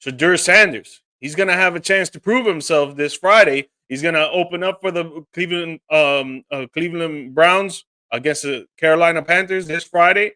Shedeur Sanders. He's going to have a chance to prove himself this Friday. He's going to open up for the Cleveland Browns against the Carolina Panthers this Friday.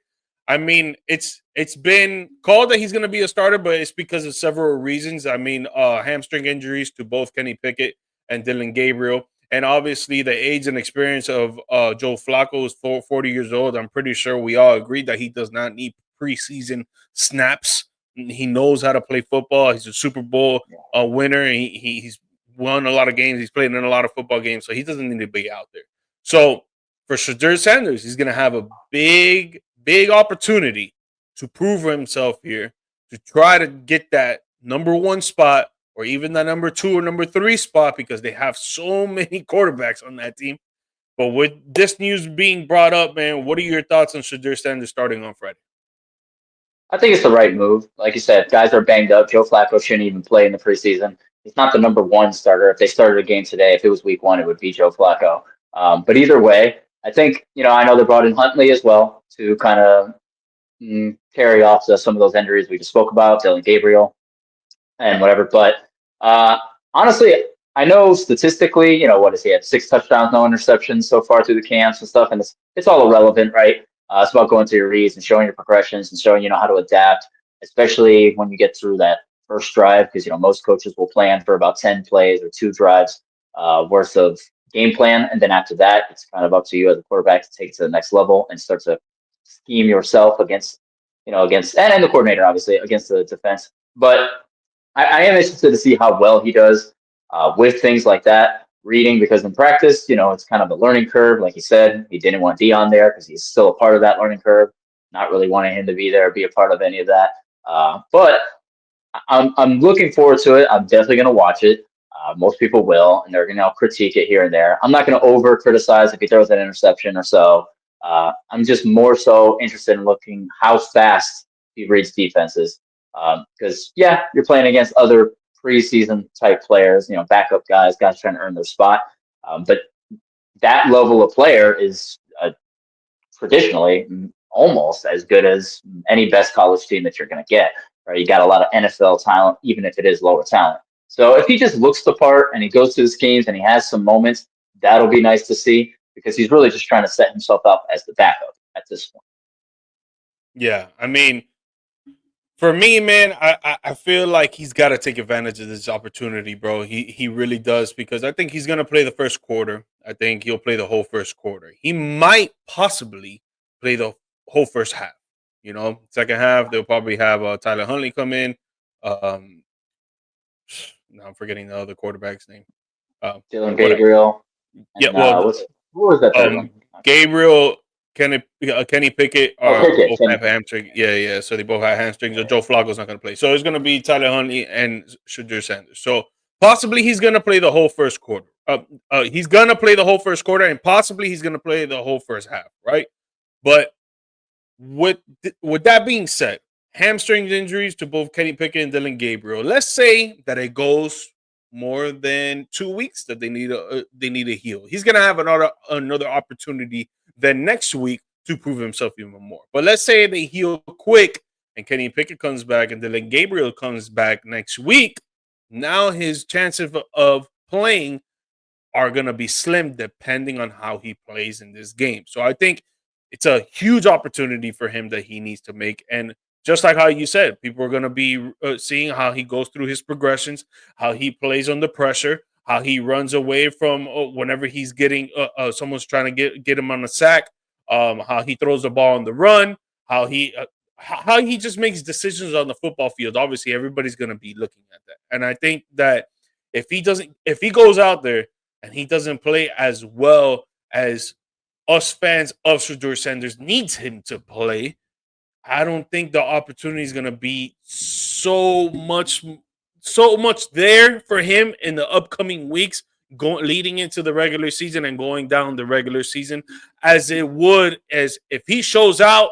I mean, it's been called that he's going to be a starter, but it's because of several reasons. I mean, hamstring injuries to both Kenny Pickett and Dylan Gabriel, and obviously the age and experience of Joe Flacco is 40 years old. I'm pretty sure we all agree that he does not need preseason snaps. He knows how to play football. He's a Super Bowl winner. He's won a lot of games. He's played in a lot of football games, so he doesn't need to be out there. So for Shedeur Sanders, he's going to have a big opportunity to prove himself here, to try to get that number one spot or even the number 2 or number 3 spot, because they have so many quarterbacks on that team. But with this news being brought up, man, what are your thoughts on Shedeur Sanders starting on Friday? I think it's the right move. Like you said, guys are banged up. Joe Flacco shouldn't even play in the preseason. He's not the number one starter. If they started a game today, if it was week 1, it would be Joe Flacco. But either way, I think, I know they brought in Huntley as well to kind of carry off some of those injuries we just spoke about, Dylan Gabriel and whatever. But honestly, I know statistically, what does he have? 6 touchdowns, no interceptions so far through the camps and stuff. And it's all irrelevant, right? It's about going through your reads and showing your progressions and showing how to adapt, especially when you get through that first drive, because most coaches will plan for about 10 plays or 2 drives worth of game plan, and then after that, it's kind of up to you as a quarterback to take it to the next level and start to scheme yourself against and the coordinator obviously against the defense. But I am interested to see how well he does with things like that. Reading, because in practice, it's kind of a learning curve. Like he said, he didn't want Dion there because he's still a part of that learning curve, not really wanting him to be there, be a part of any of that. But I'm looking forward to it. I'm definitely going to watch it. Most people will, and they're going to critique it here and there. I'm not going to over criticize if he throws an interception or so. I'm just more so interested in looking how fast he reads defenses. Because, you're playing against other preseason type players, backup guys trying to earn their spot. But that level of player is traditionally almost as good as any best college team that you're going to get. Right? You got a lot of NFL talent, even if it is lower talent. So if he just looks the part and he goes to his games and he has some moments, that'll be nice to see, because he's really just trying to set himself up as the backup at this point. Yeah, I mean, for me, man, I feel like he's got to take advantage of this opportunity, bro. He really does, because I think he's gonna play the first quarter. I think he'll play the whole first quarter. He might possibly play the whole first half. Second half they'll probably have Tyler Huntley come in. Um, now I'm forgetting the other quarterback's name. Dylan Whatever. Gabriel. Yeah, And well, what was that third one? Gabriel, Kenny Pickett Oh, are Pickett. both have hamstring. Yeah. So they both have hamstrings. So Joe Flacco's not going to play. So it's going to be Tyler Huntley and Shedeur Sanders. So possibly he's going to play the whole first quarter. He's going to play the whole first quarter, and possibly he's going to play the whole first half, right? But with that being said, hamstring injuries to both Kenny Pickett and Dylan Gabriel. Let's say that it goes more than 2 weeks that they need to heal. He's gonna have another opportunity then next week to prove himself even more. But let's say they heal quick and Kenny Pickett comes back and Dylan Gabriel comes back next week. Now his chances of playing are gonna be slim depending on how he plays in this game. So I think it's a huge opportunity for him that he needs to make. And just like how you said, people are going to be seeing how he goes through his progressions, how he plays under pressure, how he runs away from whenever he's getting someone's trying to get him on a sack, how he throws the ball on the run, how he just makes decisions on the football field. Obviously, everybody's going to be looking at that. And I think that if he goes out there and he doesn't play as well as us fans of Shedeur Sanders needs him to play, I don't think the opportunity is going to be so much there for him in the upcoming weeks, leading into the regular season and going down the regular season, as it would as if he shows out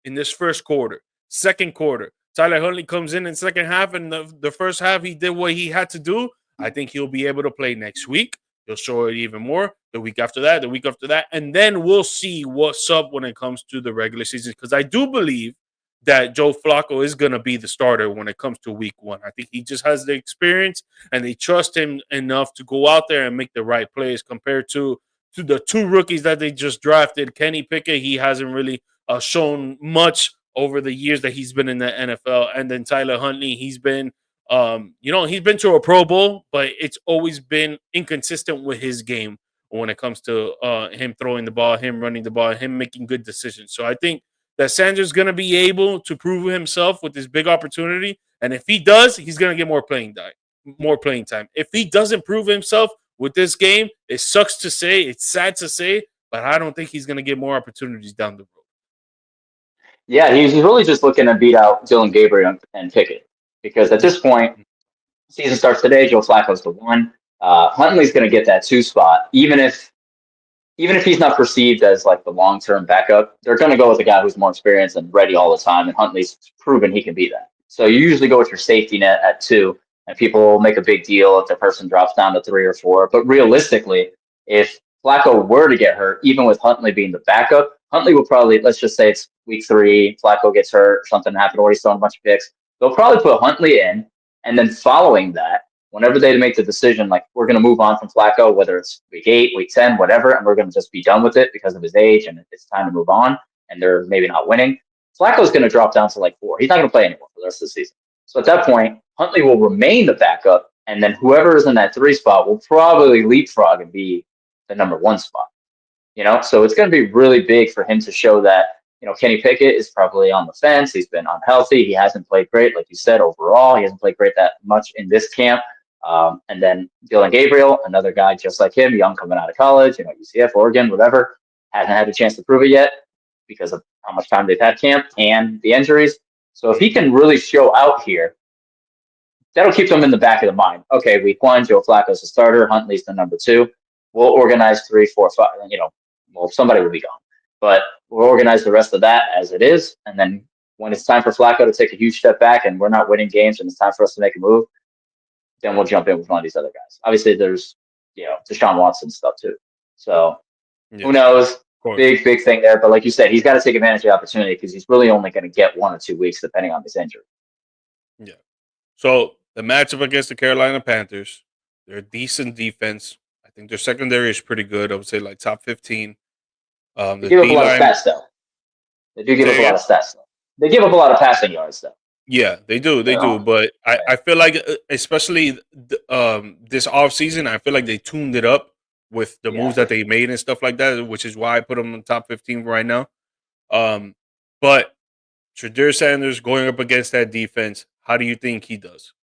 in this first quarter, second quarter. Tyler Huntley comes in second half, and the first half he did what he had to do. I think he'll be able to play next week. He'll show it even more the week after that, and then we'll see what's up when it comes to the regular season. Because I do believe that Joe Flacco is going to be the starter when it comes to week one. I think he just has the experience and they trust him enough to go out there and make the right plays compared to the two rookies that they just drafted. Kenny Pickett, he hasn't really shown much over the years that he's been in the NFL. And then Tyler Huntley, he's been, he's been to a Pro Bowl, but it's always been inconsistent with his game when it comes to him throwing the ball, him running the ball, him making good decisions. So I think that Sanders going to be able to prove himself with this big opportunity, and if he does, he's going to get more playing time. If he doesn't prove himself with this game, it sucks to say, it's sad to say, but I don't think he's going to get more opportunities down the road. Yeah, he's really just looking to beat out Dylan Gabriel and Pickett because at this point, season starts today. Joe Flacco's the one. Huntley's going to get that two spot, even if he's not perceived as like the long term backup. They're going to go with a guy who's more experienced and ready all the time, and Huntley's proven he can be that. So you usually go with your safety net at two, and people make a big deal if the person drops down to 3 or 4. But realistically, if Flacco were to get hurt, even with Huntley being the backup, Huntley will probably, let's just say it's week 3, Flacco gets hurt, something happened, or he's throwing a bunch of picks. They'll probably put Huntley in, and then following that, whenever they make the decision, like we're going to move on from Flacco, whether it's week 8, week 10, whatever, and we're going to just be done with it because of his age and it's time to move on, and they're maybe not winning, Flacco's going to drop down to like 4. He's not going to play anymore for the rest of the season. So at that point, Huntley will remain the backup, and then whoever is in that 3 spot will probably leapfrog and be the number 1 spot. So it's going to be really big for him to show that, Kenny Pickett is probably on the fence. He's been unhealthy. He hasn't played great, like you said, overall. He hasn't played great that much in this camp. And then Dylan Gabriel, another guy just like him, young coming out of college, UCF, Oregon, whatever, hasn't had a chance to prove it yet because of how much time they've had camp and the injuries. So if he can really show out here, that'll keep them in the back of the mind. Okay, week 1, Joe Flacco's the starter, Huntley's the number 2. We'll organize 3, 4, 5, somebody will be gone. But we'll organize the rest of that as it is. And then when it's time for Flacco to take a huge step back and we're not winning games and it's time for us to make a move, then we'll jump in with one of these other guys. Obviously, there's, Deshaun Watson stuff too. So who knows? Big thing there. But like you said, he's got to take advantage of the opportunity because he's really only going to get 1 or 2 weeks depending on his injury. Yeah. So the matchup against the Carolina Panthers, they're a decent defense. I think their secondary is pretty good. I would say like top 15. They give up a lot of stats, though. They do give up a lot of stats, though. They give up a lot of passing yards, though. Yeah, they do. They do. But I feel like, especially this offseason, I feel like they tuned it up with the moves that they made and stuff like that, which is why I put them in the top 15 right now. But Shedeur Sanders going up against that defense, how do you think he does?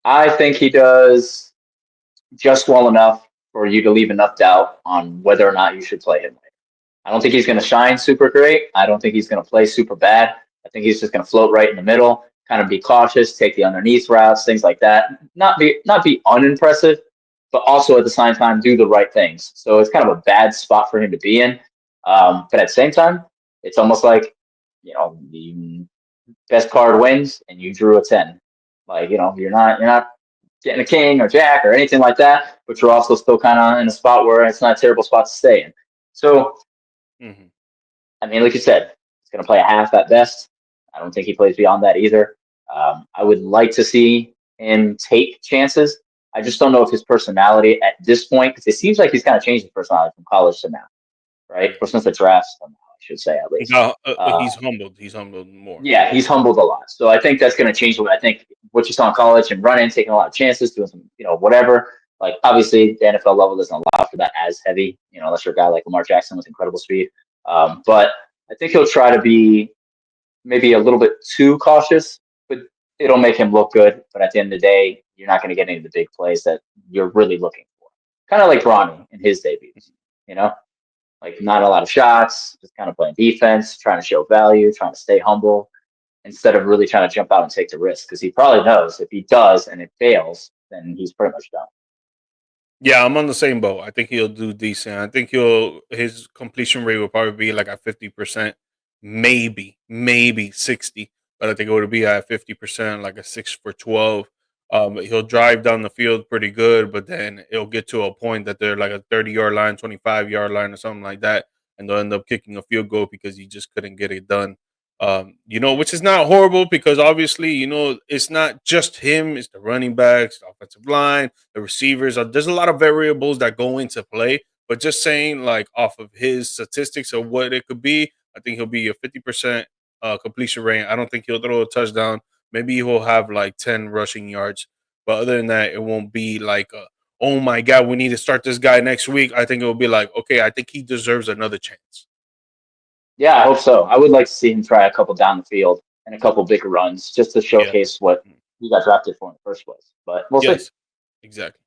I think he does just well enough for you to leave enough doubt on whether or not you should play him. I don't think he's going to shine super great. I don't think he's going to play super bad. I think he's just going to float right in the middle, kind of be cautious, take the underneath routes, things like that. Not be unimpressive, but also at the same time do the right things. So it's kind of a bad spot for him to be in. But at the same time, it's almost like, the best card wins and you drew a 10. Like, you're not getting a king or jack or anything like that, but you're also still kind of in a spot where it's not a terrible spot to stay in. So, I mean, like you said, he's going to play a half at best. I don't think he plays beyond that either. I would like to see him take chances. I just don't know if his personality at this point, because it seems like he's kind of changed his personality from college to now, right? Or since the draft, I should say at least. He's humbled. He's humbled more. Yeah, he's humbled a lot. So I think that's going to change what I think what you saw in college and running, taking a lot of chances, doing some, whatever. Like, obviously, the NFL level doesn't allow for that as heavy, unless you're a guy like Lamar Jackson with incredible speed. But I think he'll try to be maybe a little bit too cautious, but it'll make him look good. But at the end of the day, you're not going to get any of the big plays that you're really looking for. Kind of like Ronnie in his debuts, like not a lot of shots, just kind of playing defense, trying to show value, trying to stay humble instead of really trying to jump out and take the risk. Because he probably knows if he does and it fails, then he's pretty much done. Yeah, I'm on the same boat. I think he'll do decent. I think his completion rate will probably be like at 50%, maybe 60. But I think it would be at 50%, like a 6 for 12. He'll drive down the field pretty good, but then it'll get to a point that they're like a 30-yard line, 25-yard line, or something like that, and they'll end up kicking a field goal because he just couldn't get it done. Which is not horrible because obviously, it's not just him, it's the running backs, the offensive line, the receivers. There's a lot of variables that go into play. But just saying, like, off of his statistics of what it could be, I think he'll be a 50% completion rate. I don't think he'll throw a touchdown. Maybe he'll have like 10 rushing yards. But other than that, it won't be like, oh my God, we need to start this guy next week. I think it will be like, okay, I think he deserves another chance. Yeah, I hope so. I would like to see him try a couple down the field and a couple bigger runs just to Yeah. showcase what he got drafted for in the first place. But we'll see. Yes, exactly.